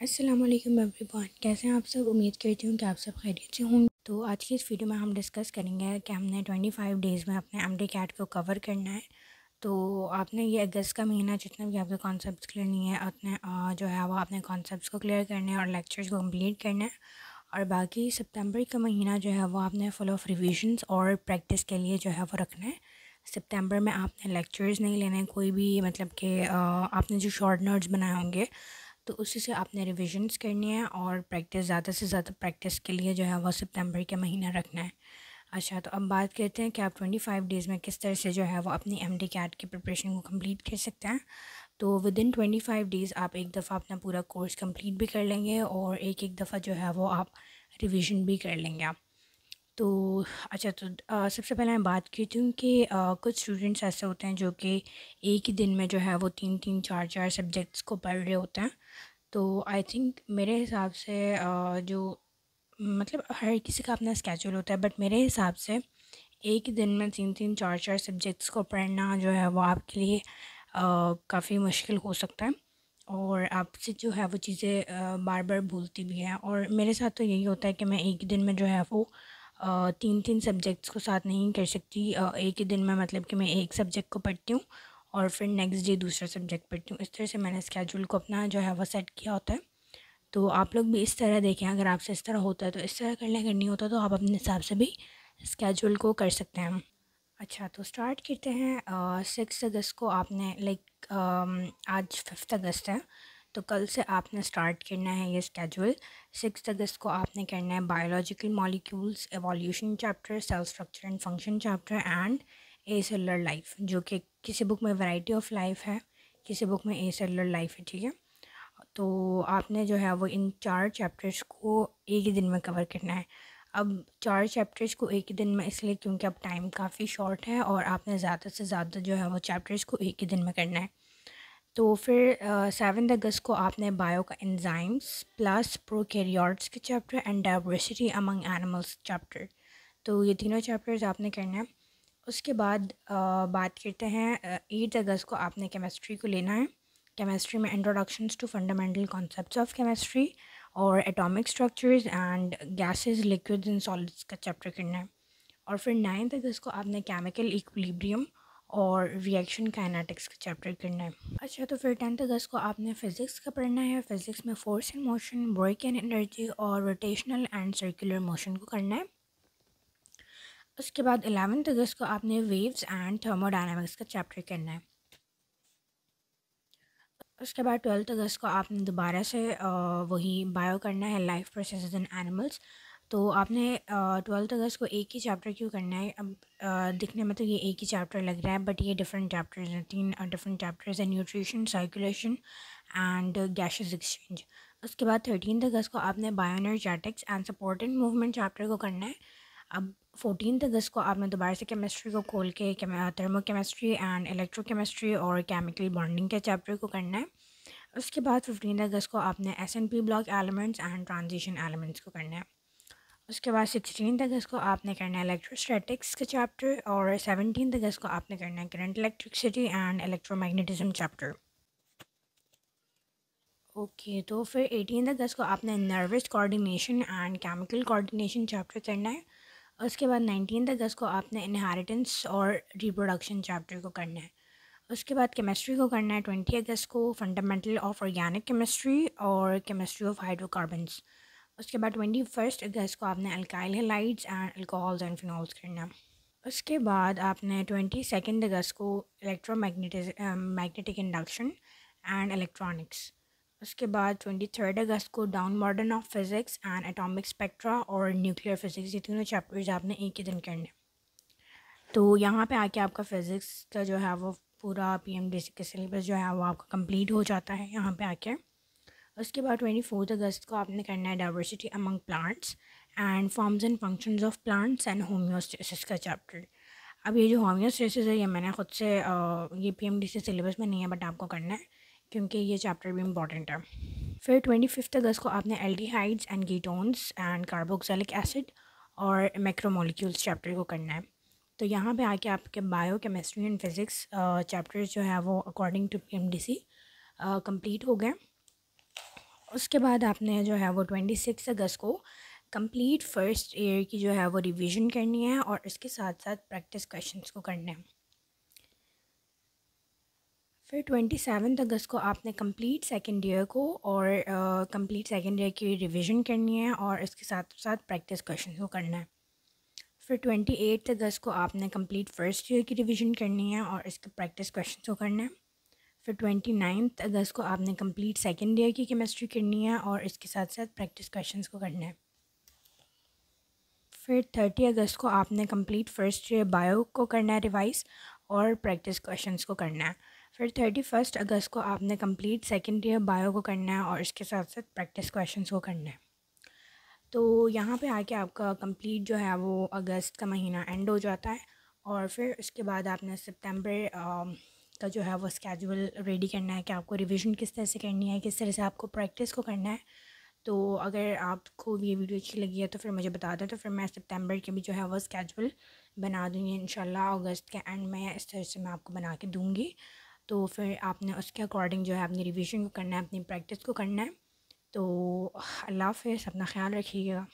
अस्सलाम वालेकुम एवरीवन, कैसे हैं आप सब। उम्मीद करती हूँ कि आप सब खैरियत से होंगे। तो आज की इस वीडियो में हम डिस्कस करेंगे कि हमने 25 डेज़ में अपने एमडी कैट को कवर करना है। तो आपने ये अगस्त का महीना जितने भी आपके कॉन्सेप्ट्स क्लियर नहीं है उतने जो है वो आपने कॉन्सेप्ट्स को क्लियर करना है और लेक्चर्स को कम्प्लीट करना है। और बाकी सितंबर का महीना जो है वो आपने फुल ऑफ रिविजन्स और प्रैक्टिस के लिए जो है वो रखना है। सितंबर में आपने लेक्चर्स नहीं लेने कोई भी, मतलब कि आपने जो शॉर्ट नोट्स बनाए होंगे तो उसी से आपने रिविजन्स करनी है और प्रैक्टिस ज़्यादा से ज़्यादा प्रैक्टिस के लिए जो है वो सितंबर के महीना रखना है। अच्छा, तो अब बात करते हैं कि आप 25 डेज़ में किस तरह से जो है वो अपनी एमडी कैट की प्रिपरेशन को कंप्लीट कर सकते हैं। तो विद इन 25 डेज़ आप एक दफ़ा अपना पूरा कोर्स कंप्लीट भी कर लेंगे और एक एक दफ़ा जो है वो आप रिविज़न भी कर लेंगे आप। तो अच्छा, तो सबसे पहले मैं बात करती हूँ कि कुछ स्टूडेंट्स ऐसे होते हैं जो कि एक ही दिन में जो है वो 3-3 4-4 सब्जेक्ट्स को पढ़ रहे होते हैं। तो आई थिंक मेरे हिसाब से जो मतलब हर किसी का अपना स्केड्यूल होता है, बट मेरे हिसाब से एक ही दिन में 3-3 4-4 सब्जेक्ट्स को पढ़ना जो है वो आपके लिए काफ़ी मुश्किल हो सकता है और आपसे जो है वो चीज़ें बार बार भूलती भी हैं। और मेरे साथ तो यही होता है कि मैं एक ही दिन में जो है वो 3-3 सब्जेक्ट्स को साथ नहीं कर सकती। एक ही दिन में मतलब कि मैं एक सब्जेक्ट को पढ़ती हूँ और फिर नेक्स्ट डे दूसरा सब्जेक्ट पढ़ती हूँ। इस तरह से मैंने स्केड्यूल को अपना जो है वो सेट किया होता है। तो आप लोग भी इस तरह देखें, अगर आपसे इस तरह होता है तो इस तरह कर लें, अगर नहीं होता तो आप अपने हिसाब से भी स्केड्यूल को कर सकते हैं। अच्छा, तो स्टार्ट करते हैं। 6 अगस्त को आपने आज 5 अगस्त है, तो कल से आपने स्टार्ट करना है ये स्केड्यूल। 6 अगस्त को आपने करना है biological molecules evolution chapter, cell structure and function chapter and a cellular life, जो कि किसी बुक में वैरायटी ऑफ लाइफ है, किसी बुक में ए सेलुलर लाइफ है, ठीक है। तो आपने जो है वो इन 4 चैप्टर्स को एक ही दिन में कवर करना है। अब 4 चैप्टर्स को एक ही दिन में इसलिए क्योंकि अब टाइम काफ़ी शॉर्ट है और आपने ज़्यादा से ज़्यादा जो है वो चैप्टर्स को एक ही दिन में करना है। तो फिर 7 अगस्त को आपने बायो का एंजाइम्स प्लस प्रोकैरियोट्स के chapter and diversity among animals chapter, तो ये तीनों चैप्टर्स आपने करना है। उसके बाद बात करते हैं 8 अगस्त को आपने केमिस्ट्री को लेना है। केमिस्ट्री में introductions to fundamental concepts of chemistry और atomic structures and gases, liquids and solids का चैप्टर करना है। और फिर 9 अगस्त को आपने केमिकल इक्विलिब्रियम और रिएक्शन काइनेटिक्स का चैप्टर करना है। अच्छा, तो फिर 10 अगस्त को आपने फ़िज़िक्स का पढ़ना है। फ़िज़िक्स में force and motion, work and energy और रोटेशनल एंड सर्कुलर मोशन को करना है। उसके बाद 11 अगस्त को आपने वेव्स एंड थर्मोडायनामिक्स का चैप्टर करना है। उसके बाद 12 अगस्त को आपने दोबारा से वही बायो करना है, लाइफ प्रोसेसेस इन एनिमल्स। तो आपने 12 अगस्त को एक ही चैप्टर क्यों करना है। अब दिखने में तो ये एक ही चैप्टर लग रहा है, बट ये डिफरेंट चैप्टर्स हैं, 3 डिफरेंट चैप्टर्स हैं, nutrition, circulation and gases exchange. उसके बाद 13 अगस्त को आपने bio energetics and supported movement chapter को करना है। अब 14 अगस्त को आपने दोबारा से केमिस्ट्री को खोल के थर्मो केमिस्ट्री एंड इलेक्ट्रोकेमिस्ट्री और केमिकल बॉन्डिंग के चैप्टर को करना है। उसके बाद 15 अगस्त को आपने S&P block elements and transition elements को करना है। उसके बाद 16 अगस्त को आपने करना है इलेक्ट्रोस्टैटिक्स का चैप्टर और 17 अगस्त को आपने करना है current electricity and electromagnetism chapter. Okay, तो फिर 18 अगस्त को आपने nervous coordination and chemical coordination chapter करना है। उसके बाद 19 अगस्त को आपने इनहेरिटेंस और रिप्रोडक्शन चैप्टर को करना है। उसके बाद केमिस्ट्री को करना है 20 अगस्त को, फंडामेंटल ऑफ ऑर्गेनिक केमिस्ट्री और केमिस्ट्री ऑफ हाइड्रोकार्बन्स। उसके बाद 21 अगस्त को आपने alkyl halides and alcohols and phenols करना है। उसके बाद आपने 22 अगस्त को मैग्नेटिक इंडक्शन एंड इलेक्ट्रॉनिक्स। उसके बाद 23 अगस्त को down modern of physics and atomic spectra और न्यूक्लियर फिज़िक्स, ये तीनों चैप्टर्स आपने एक ही दिन करने। तो यहाँ पे आके आपका फ़िज़िक्स का जो है वो पूरा पीएमडीसी का सिलेबस जो है वो आपका कंप्लीट हो जाता है यहाँ पे आके। उसके बाद 24 अगस्त को आपने करना है diversity among plants and forms and functions of plants and homeostasis का चैप्टर। अब ये जो होम्योस्टेसिस है ये मैंने ख़ुद से ये पीएमडीसी सिलेबस में नहीं है, बट आपको करना है क्योंकि ये चैप्टर भी इम्पॉर्टेंट है। फिर 25 अगस्त को आपने aldehydes and ketones and carboxylic acid और मैक्रोमोलिक्यूल्स चैप्टर को करना है। तो यहाँ पे आके आपके bio chemistry and physics chapters जो है वो अकॉर्डिंग टू पीएमडीसी कंप्लीट हो गए। उसके बाद आपने जो है वो 26 अगस्त को कंप्लीट फ़र्स्ट ईयर की जो है वो रिवीजन करनी है और इसके साथ साथ प्रैक्टिस क्वेश्चंस को करना है। फिर 27 अगस्त को आपने कंप्लीट सेकेंड ईयर को और कंप्लीट सेकेंड ईयर की रिवीजन करनी है और इसके साथ साथ प्रैक्टिस क्वेश्चन को करना है। फिर 28 अगस्त को आपने कंप्लीट फ़र्स्ट ईयर की रिवीजन करनी है और इसके प्रैक्टिस क्वेश्चन को करना है। फिर 29 अगस्त को आपने कंप्लीट सेकेंड ईयर की केमिस्ट्री करनी है और इसके साथ साथ प्रैक्टिस क्वेश्चंस को करना है। फिर 30 अगस्त को आपने कंप्लीट फ़र्स्ट ईयर बायो को करना है रिवाइज़ और प्रैक्टिस क्वेश्चंस को करना है। फिर 31 अगस्त को आपने कंप्लीट सेकेंड ईयर बायो को करना है और इसके साथ साथ प्रैक्टिस क्वेश्चंस को करना है। तो यहाँ पे आके आपका कंप्लीट जो है वो अगस्त का महीना एंड हो जाता है और फिर उसके बाद आपने सितंबर का जो है वो स्केड्यूल रेडी करना है कि आपको रिवीजन किस तरह से करनी है, किस तरह से आपको प्रैक्टिस को करना है। तो अगर आपको ये वीडियो अच्छी लगी है तो फिर मुझे बता दें, तो फिर मैं सितंबर के भी जो है वो स्केड्यूल बना दूँगी इंशाल्लाह। अगस्त के एंड में इस तरह से मैं आपको बना के दूँगी। तो फिर आपने उसके अकॉर्डिंग जो है अपनी रिवीजन को करना है, अपनी प्रैक्टिस को करना है। तो अल्लाह हाफ़िज़, अपना ख़्याल रखिएगा।